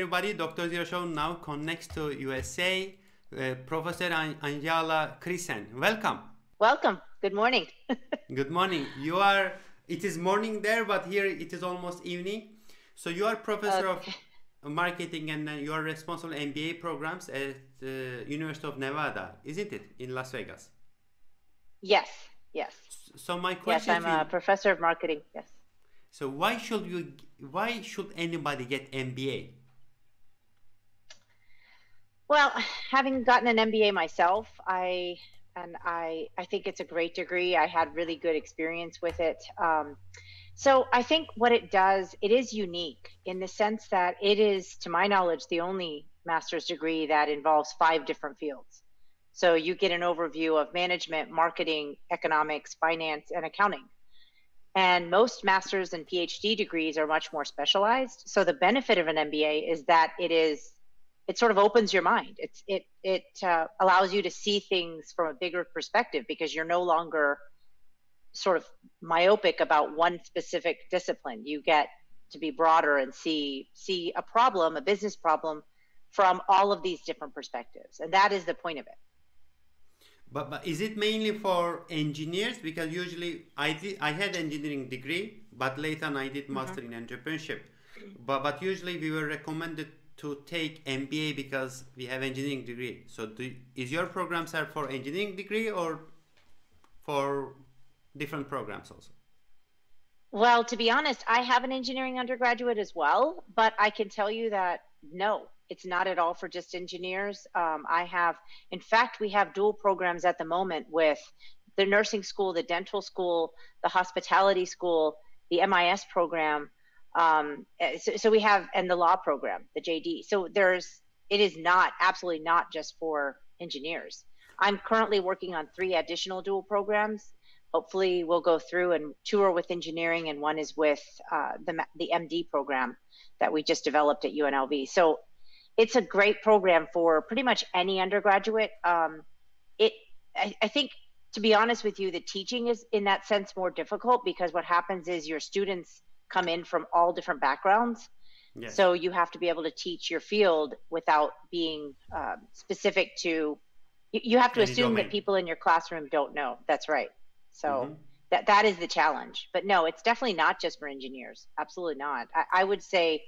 everybody. DrZero show now connects to USA. Professor Anjala Krishen. Welcome. Welcome. Good morning. Good morning. It is morning there, but here it is almost evening. So you are professor of marketing and you are responsible MBA programs at the University of Nevada, isn't it, in Las Vegas? Yes, yes. So my question Yes, I'm a professor of marketing, yes. So why should anybody get MBA? Well, having gotten an MBA myself, I think it's a great degree. I had really good experience with it. So I think what it does, it is unique in the sense that it is, to my knowledge, the only master's degree that involves 5 different fields. So you get an overview of management, marketing, economics, finance, and accounting. And most master's and PhD degrees are much more specialized. So the benefit of an MBA is that it sort of opens your mind. It allows you to see things from a bigger perspective because you're no longer sort of myopic about one specific discipline. You get to be broader and see a problem, a business problem, from all of these different perspectives. And that is the point of it. But is it mainly for engineers? Because usually I had engineering degree, but later on I did master in entrepreneurship. But usually we were recommended to take MBA because we have engineering degree. So is your programs are for engineering degree or for different programs also? Well, to be honest, I have an engineering undergraduate as well, but I can tell you that no, it's not at all for just engineers. In fact, we have dual programs at the moment with the nursing school, the dental school, the hospitality school, the MIS program. So we have, and the law program, the JD. So it is absolutely not just for engineers. I'm currently working on 3 additional dual programs. Hopefully we'll go through, and 2 are with engineering and 1 is with the MD program that we just developed at UNLV. So it's a great program for pretty much any undergraduate. I think, to be honest with you, the teaching is in that sense more difficult because what happens is your students come in from all different backgrounds. Yes. So you have to be able to teach your field without being specific to, you have to assume that people in your classroom don't know. That's right. So that is the challenge. But no, it's definitely not just for engineers. Absolutely not. I would say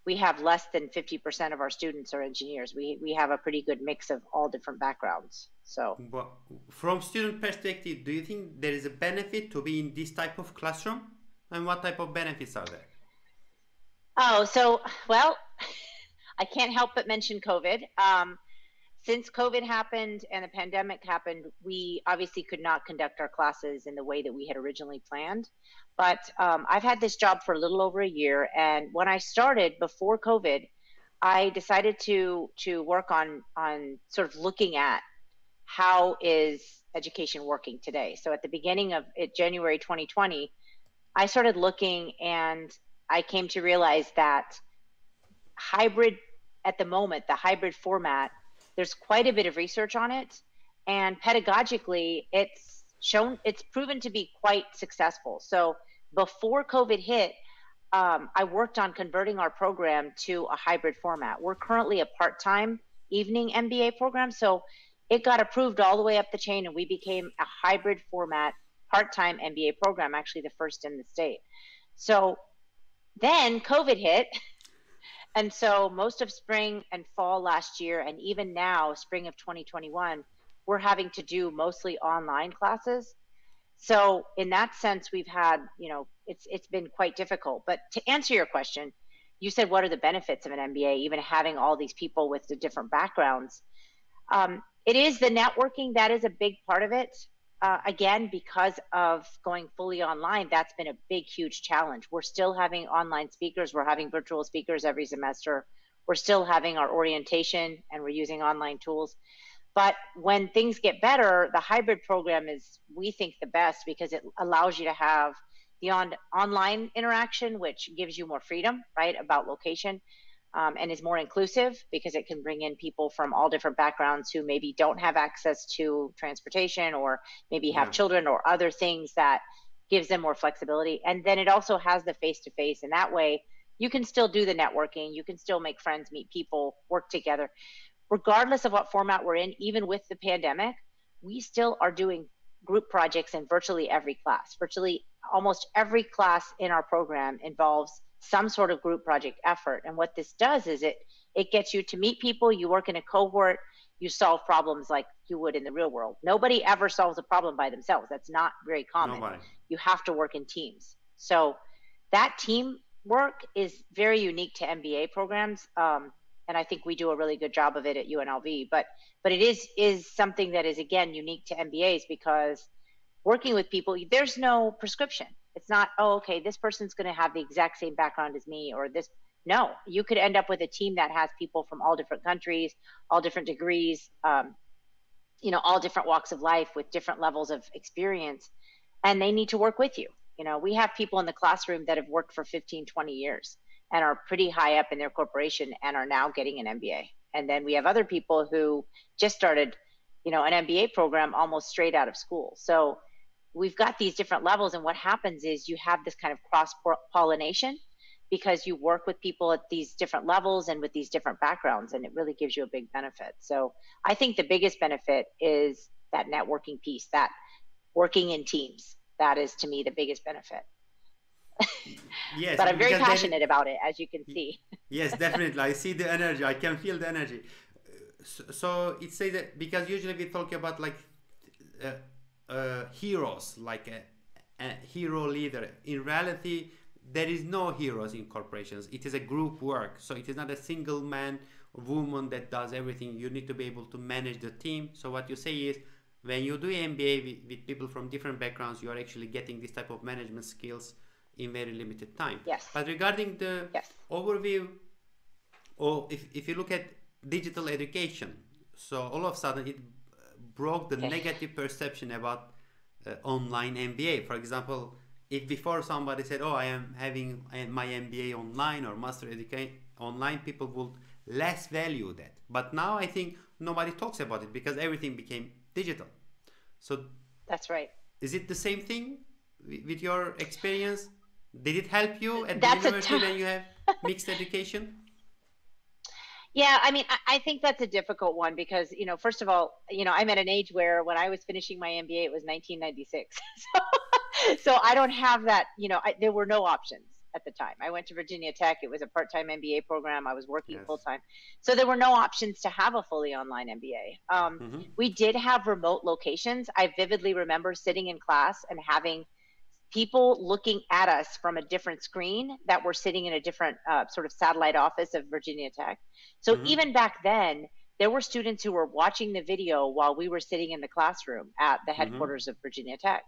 we have less than 50% of our students are engineers. We have a pretty good mix of all different backgrounds. So, but from student perspective, do you think there is a benefit to be in this type of classroom? And what type of benefits are there? Oh, so, well, I can't help but mention COVID. Since COVID happened and the pandemic happened, we obviously could not conduct our classes in the way that we had originally planned. But I've had this job for a little over a year. And when I started before COVID, I decided to work on sort of looking at how is education working today. So at the beginning of January 2020, I started looking and I came to realize that hybrid, at the moment, the hybrid format, there's quite a bit of research on it, and pedagogically, it's proven to be quite successful. So before COVID hit, I worked on converting our program to a hybrid format. We're currently a part-time evening MBA program, so it got approved all the way up the chain, and we became a hybrid format part-time MBA program, actually the first in the state. So then COVID hit. And so most of spring and fall last year, and even now, spring of 2021, we're having to do mostly online classes. So in that sense, we've had, it's been quite difficult. But to answer your question, you said, what are the benefits of an MBA, even having all these people with the different backgrounds? It is the networking, that is a big part of it. Again, because of going fully online, that's been a big, huge challenge. We're still having online speakers. We're having virtual speakers every semester. We're still having our orientation, and we're using online tools. But when things get better, the hybrid program is, we think, the best because it allows you to have the online interaction, which gives you more freedom, right, about location. And is more inclusive because it can bring in people from all different backgrounds who maybe don't have access to transportation or maybe have children or other things that gives them more flexibility. And then it also has the face-to-face, and that way You can still do the networking. You can still make friends, meet people, work together. Regardless of what format we're in, even with the pandemic, we still are doing group projects in virtually every class. Virtually almost every class in our program involves some sort of group project effort. And what this does is it gets you to meet people, you work in a cohort, you solve problems like you would in the real world. Nobody ever solves a problem by themselves. That's not very common. Nobody. You have to work in teams. So that team work is very unique to MBA programs. And I think we do a really good job of it at UNLV, but it is something that is, again, unique to MBAs, because working with people, there's no prescription. It's not, oh, okay, this person's going to have the exact same background as me, or this. No, you could end up with a team that has people from all different countries, all different degrees, all different walks of life with different levels of experience, and they need to work with you. We have people in the classroom that have worked for 15, 20 years and are pretty high up in their corporation and are now getting an MBA. And then we have other people who just started, an MBA program almost straight out of school. So we've got these different levels. And what happens is you have this kind of cross-pollination, because you work with people at these different levels and with these different backgrounds, and it really gives you a big benefit. So I think the biggest benefit is that networking piece, that working in teams. That is, to me, the biggest benefit. Yes, but I'm very passionate about it, as you can see. Yes, definitely. I see the energy. I can feel the energy. So it says that, because usually we talk about like heroes, like a hero leader. In reality, there is no heroes in corporations. It is a group work. So it is not a single man or woman that does everything. You need to be able to manage the team. So what you say is, when you do MBA with people from different backgrounds, you are actually getting this type of management skills in very limited time. Yes. But regarding the overview, or if you look at digital education, so all of a sudden it broke the negative perception about online MBA. For example, if before somebody said, oh, I am having my MBA online or master education online, people would less value that. But now I think nobody talks about it because everything became digital. So that's right. Is it the same thing with your experience? Did it help you at the university when you have mixed education? Yeah, I mean, I think that's a difficult one because, first of all, I'm at an age where when I was finishing my MBA, it was 1996. So I don't have that, there were no options at the time. I went to Virginia Tech. It was a part-time MBA program. I was working full-time. So there were no options to have a fully online MBA. We did have remote locations. I vividly remember sitting in class and having people looking at us from a different screen that were sitting in a different sort of satellite office of Virginia Tech. So even back then, there were students who were watching the video while we were sitting in the classroom at the headquarters of Virginia Tech.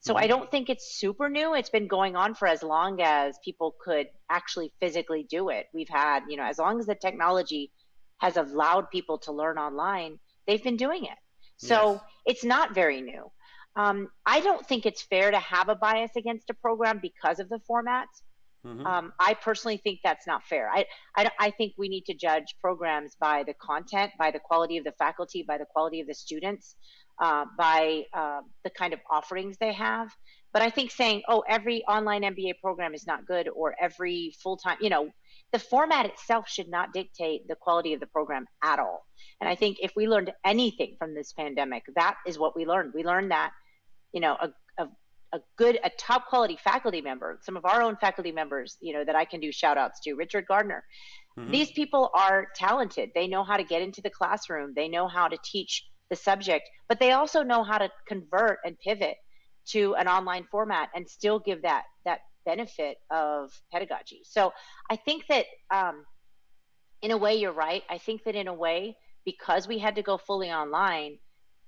So I don't think it's super new. It's been going on for as long as people could actually physically do it. We've had, as long as the technology has allowed people to learn online, they've been doing it. So it's not very new. I don't think it's fair to have a bias against a program because of the formats. I personally think that's not fair. I think we need to judge programs by the content, by the quality of the faculty, by the quality of the students, by the kind of offerings they have. But I think saying, oh, every online MBA program is not good, or every full-time, the format itself should not dictate the quality of the program at all. And I think if we learned anything from this pandemic, that is what we learned. We learned that, a top quality faculty member, some of our own faculty members, that I can do shout outs to, Richard Gardner. These people are talented. They know how to get into the classroom. They know how to teach the subject, but they also know how to convert and pivot to an online format and still give that benefit of pedagogy. So I think that in a way, you're right. I think that in a way, because we had to go fully online,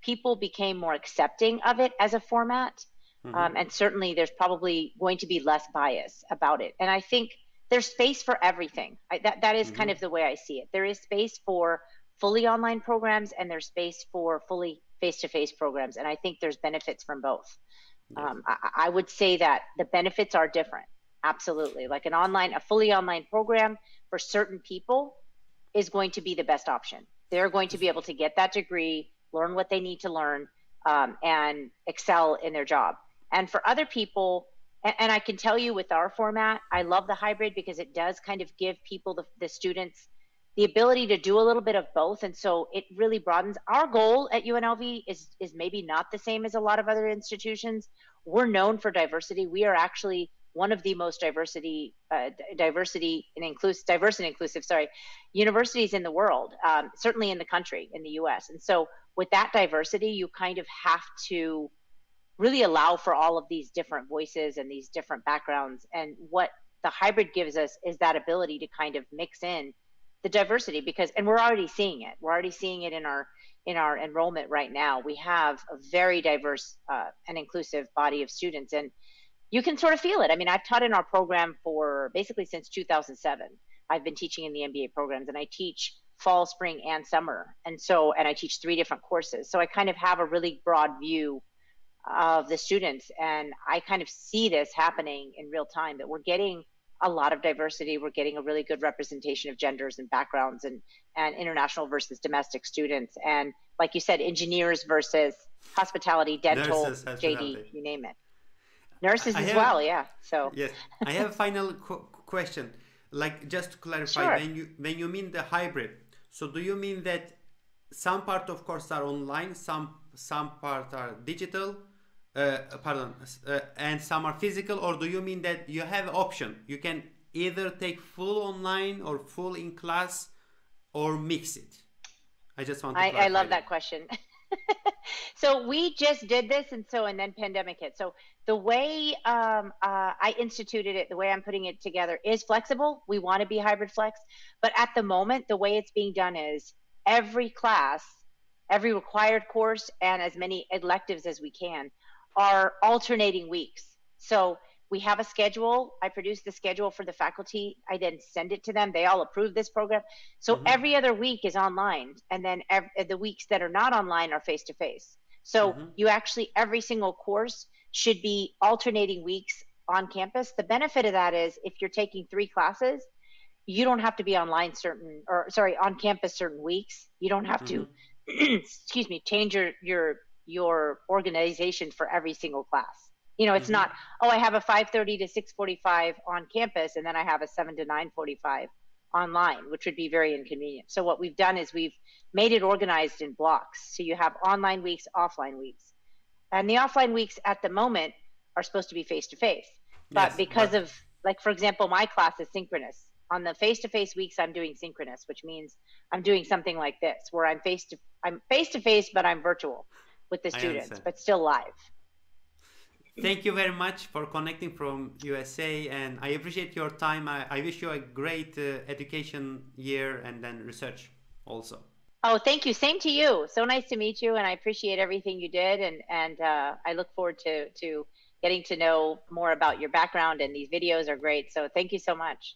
people became more accepting of it as a format. And certainly there's probably going to be less bias about it. And I think there's space for everything. That is kind of the way I see it. There is space for fully online programs and there's space for fully face-to-face programs. And I think there's benefits from both. I would say that the benefits are different. Absolutely. Like a fully online program for certain people is going to be the best option. They're going to be able to get that degree, learn what they need to learn, and excel in their job. And for other people, And I can tell you with our format, I love the hybrid because it does kind of give people, the students, the ability to do a little bit of both. And so it really broadens. Our goal at UNLV is maybe not the same as a lot of other institutions. We're known for diversity. We are actually one of the most diverse and inclusive, universities in the world, certainly in the country, in the US. And so with that diversity, you kind of have to really allow for all of these different voices and these different backgrounds. And what the hybrid gives us is that ability to kind of mix in the diversity, and we're already seeing it. We're already seeing it in our enrollment right now. We have a very diverse and inclusive body of students, and you can sort of feel it. I mean, I've taught in our program for basically since 2007. I've been teaching in the MBA programs, and I teach fall, spring, and summer. And I teach 3 different courses. So I kind of have a really broad view of the students, and I kind of see this happening in real time, that we're getting a lot of diversity. We're getting a really good representation of genders and backgrounds, and international versus domestic students. And like you said, engineers versus hospitality, dental, Nurses, JD, you name it. Nurses as well, yeah. So yes, I have a final question. Like, just to clarify, sure. when you mean the hybrid, so do you mean that some part of course are online, some part are digital, and some are physical, or do you mean that you have an option? You can either take full online or full in class, or mix it. I just want to I love that question. So we just did this, and then pandemic hit. So the way I instituted it, the way I'm putting it together is flexible. We want to be hybrid flex, but at the moment, the way it's being done is every class, every required course, and as many electives as we can are alternating weeks. So we have a schedule. I produce the schedule for the faculty. I then send it to them. They all approve this program. So every other week is online. And then the weeks that are not online are face-to-face. So you actually, every single course should be alternating weeks on campus. The benefit of that is if you're taking 3 classes, you don't have to be online on campus certain weeks. You don't have to, excuse me, change your organization for every single class. You know, it's not, oh, I have a 5:30 to 6:45 on campus, and then I have a 7 to 9:45 online, which would be very inconvenient. So what we've done is we've made it organized in blocks. So you have online weeks, offline weeks. And the offline weeks at the moment are supposed to be face-to-face. But because of, like, for example, my class is synchronous. On the face-to-face weeks, I'm doing synchronous, which means I'm doing something like this, where I'm face-to-face, but I'm virtual with the students, but still live. Thank you very much for connecting from USA, and I appreciate your time. I wish you a great education year and then research also. Oh, thank you. Same to you. So nice to meet you, and I appreciate everything you did, and I look forward to getting to know more about your background, and these videos are great. So thank you so much.